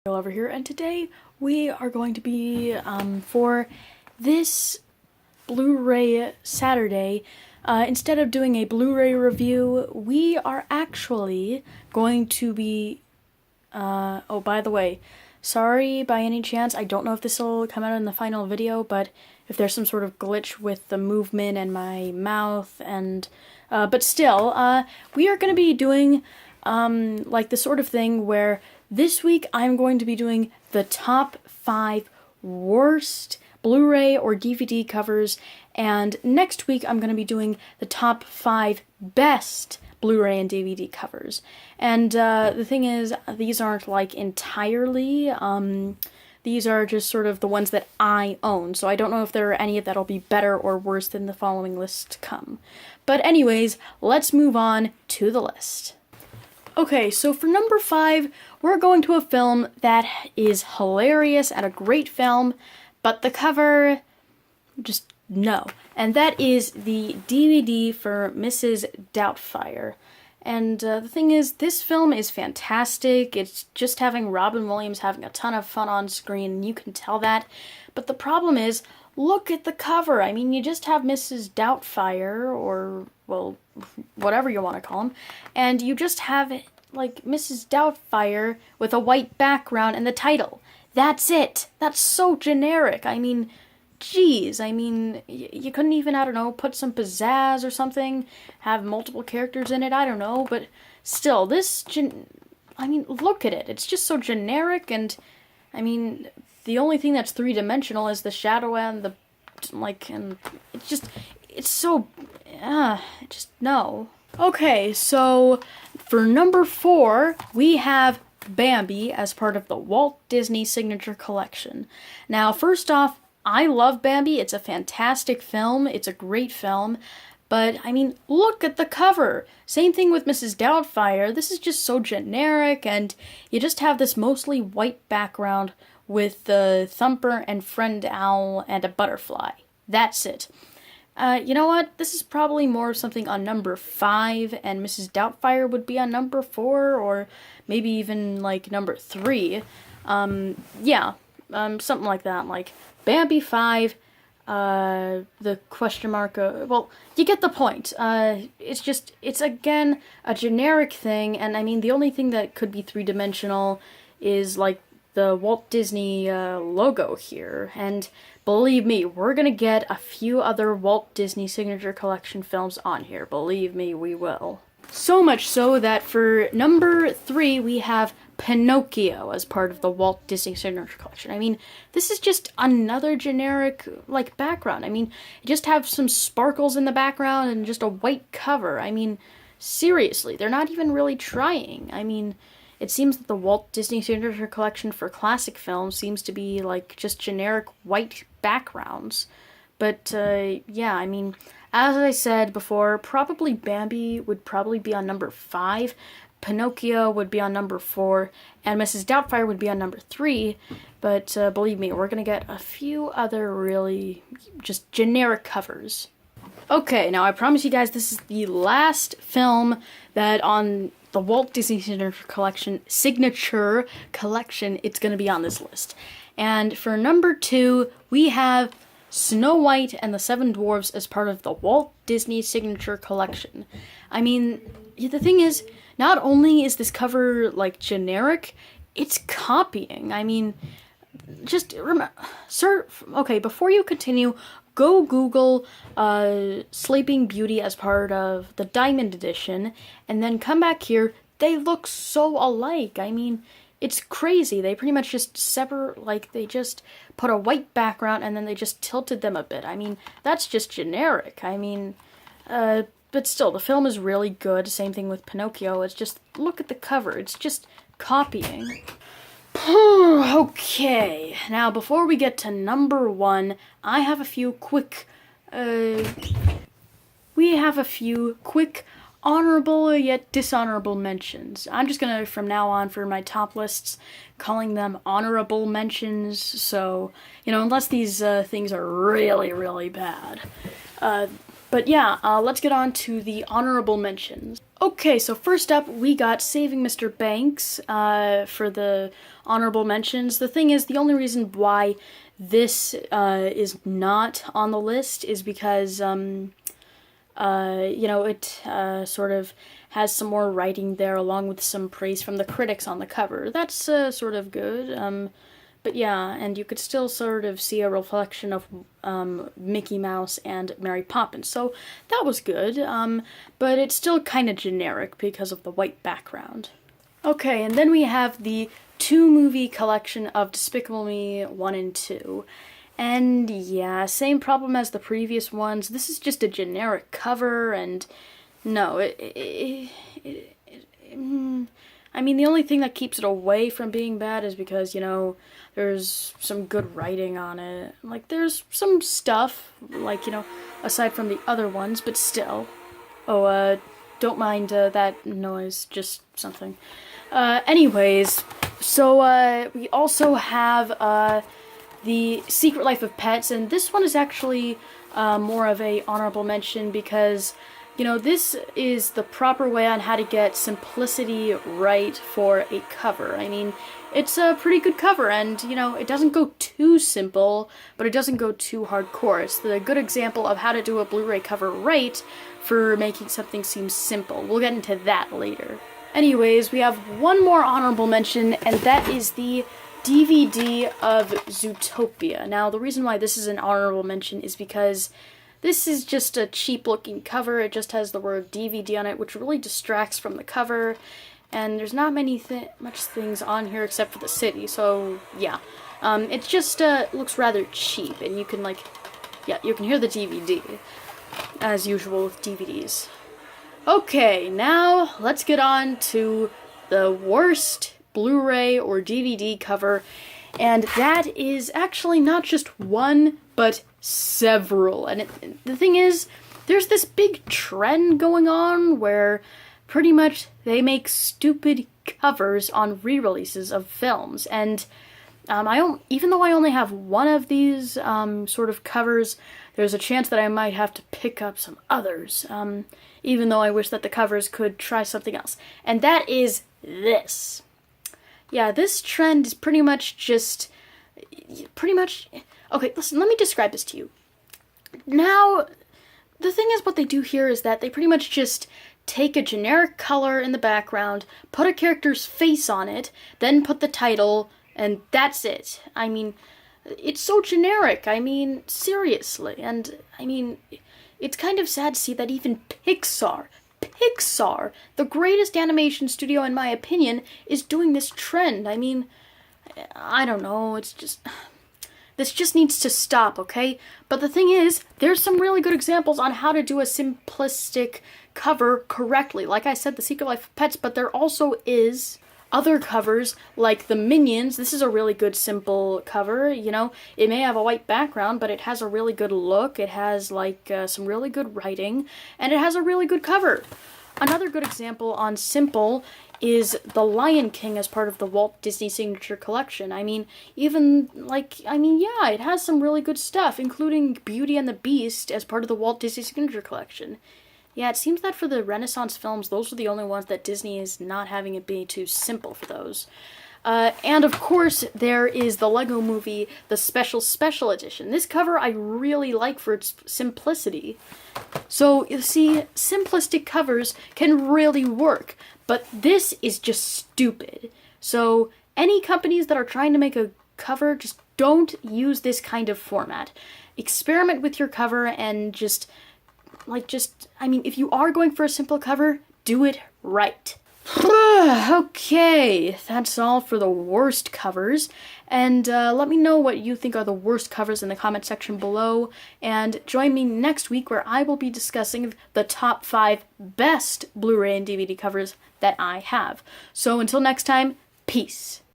Over here, and today we are going to be for this Blu-ray Saturday, instead of doing a Blu-ray review, we are actually going to be oh, by the way, sorry by any chance, I don't know if this will come out in the final video, but if there's some sort of glitch with the movement and my mouth, and but still, we are going to be doing like the sort of thing where this week I'm going to be doing the top 5 worst Blu-ray or DVD covers, and next week I'm going to be doing the top 5 best Blu-ray and DVD covers. And the thing is, these aren't like entirely, these are just sort of the ones that I own, so I don't know if there are any that'll be better or worse than the following list to come. But anyways, let's move on to the list. Okay, so for number 5, we're going to a film that is hilarious and a great film, but the cover, just no. And that is the DVD for Mrs. Doubtfire. And the thing is, this film is fantastic. It's just having Robin Williams having a ton of fun on screen, and you can tell that. But the problem is, look at the cover. I mean, you just have Mrs. Doubtfire, or, well, whatever you want to call him, and you just have, like, Mrs. Doubtfire with a white background and the title. That's it. That's so generic. I mean, geez. I mean, you couldn't even, I don't know, put some pizzazz or something, have multiple characters in it, I don't know, but still, I mean, look at it. It's just so generic, and, I mean, the only thing that's three-dimensional is the shadow and the, like, and it's so, just no. Okay, so for number 4, we have Bambi as part of the Walt Disney Signature Collection. Now, first off, I love Bambi. It's a fantastic film. It's a great film. But, I mean, look at the cover. Same thing with Mrs. Doubtfire. This is just so generic, and you just have this mostly white background with the Thumper and Friend Owl and a butterfly. That's it. You know what? This is probably more something on number 5, and Mrs. Doubtfire would be on number 4, or maybe even, like, number 3. Yeah, something like that. Like, Bambi 5, the question mark, well, you get the point. It's again, a generic thing, and I mean, the only thing that could be three-dimensional is, like, the Walt Disney logo here, and believe me, we're gonna get a few other Walt Disney Signature Collection films on here. Believe me, we will. So much so that for number 3, we have Pinocchio as part of the Walt Disney Signature Collection. I mean, this is just another generic, like, background. I mean, you just have some sparkles in the background and just a white cover. I mean, seriously, they're not even really trying. I mean, it seems that the Walt Disney Signature Collection for classic films seems to be, like, just generic white backgrounds. But, yeah, I mean, as I said before, probably Bambi would probably be on number 5, Pinocchio would be on number 4, and Mrs. Doubtfire would be on number 3, but believe me, we're gonna get a few other really just generic covers. Okay, now I promise you guys this is the last film that on the Walt Disney Signature Collection, it's gonna be on this list. And for number 2, we have Snow White and the Seven Dwarfs as part of the Walt Disney Signature Collection. I mean, the thing is, not only is this cover, like, generic, it's copying. I mean, just remember, sir, okay, before you continue, go Google Sleeping Beauty as part of the Diamond Edition, and then come back here. They look so alike. I mean, it's crazy. They pretty much just they just put a white background and then they just tilted them a bit. I mean, that's just generic. I mean, but still, the film is really good. Same thing with Pinocchio. It's just, look at the cover. It's just copying. Okay, now before we get to number 1, I have a few quick, honorable yet dishonorable mentions. I'm just gonna, from now on, for my top lists, calling them honorable mentions, so, you know, unless these things are really, really bad. But yeah, let's get on to the honorable mentions. Okay, so first up, we got Saving Mr. Banks for the honorable mentions. The thing is, the only reason why this is not on the list is because, it sort of has some more writing there along with some praise from the critics on the cover. That's sort of good. But yeah, and you could still sort of see a reflection of Mickey Mouse and Mary Poppins. So that was good, but it's still kind of generic because of the white background. Okay, and then we have the 2-movie collection of Despicable Me 1 and 2. And yeah, same problem as the previous ones. This is just a generic cover, and no, I mean, the only thing that keeps it away from being bad is because, there's some good writing on it. Like, there's some stuff, like, aside from the other ones, but still. Oh, don't mind that noise, just something. Anyways, so, we also have, The Secret Life of Pets, and this one is actually, more of a honorable mention because, this is the proper way on how to get simplicity right for a cover. I mean, it's a pretty good cover, and, it doesn't go too simple, but it doesn't go too hardcore. It's the good example of how to do a Blu-ray cover right for making something seem simple. We'll get into that later. Anyways, we have one more honorable mention, and that is the DVD of Zootopia. Now, the reason why this is an honorable mention is because this is just a cheap-looking cover. It just has the word DVD on it, which really distracts from the cover. And there's not much things on here except for the city. So yeah, it just looks rather cheap, and you can you can hear the DVD as usual with DVDs. Okay, now let's get on to the worst Blu-ray or DVD cover, and that is actually not just one, but several. And the thing is, there's this big trend going on where pretty much they make stupid covers on re-releases of films, and even though I only have one of these sort of covers, there's a chance that I might have to pick up some others, even though I wish that the covers could try something else. And that is this. Yeah, this trend is pretty much, okay, listen, let me describe this to you. Now, the thing is, what they do here is that they pretty much just take a generic color in the background, put a character's face on it, then put the title, and that's it. I mean, it's so generic. I mean, seriously. And, I mean, it's kind of sad to see that even Pixar, the greatest animation studio in my opinion, is doing this trend. I mean, I don't know, this just needs to stop, okay? But the thing is, there's some really good examples on how to do a simplistic cover correctly. Like I said, The Secret Life of Pets, but there also is other covers, like the Minions. This is a really good, simple cover, It may have a white background, but it has a really good look. It has, some really good writing, and it has a really good cover. Another good example on simple is The Lion King as part of the Walt Disney Signature Collection. I mean, yeah, it has some really good stuff, including Beauty and the Beast as part of the Walt Disney Signature Collection. Yeah, it seems that for the Renaissance films, those are the only ones that Disney is not having it be too simple for those. And of course, there is the Lego Movie, the Special Edition. This cover I really like for its simplicity. So, you see, simplistic covers can really work, but this is just stupid. So, any companies that are trying to make a cover, just don't use this kind of format. Experiment with your cover and if you are going for a simple cover, do it right. Okay, that's all for the worst covers, and let me know what you think are the worst covers in the comment section below, and join me next week where I will be discussing the top 5 best Blu-ray and DVD covers that I have. So until next time, peace.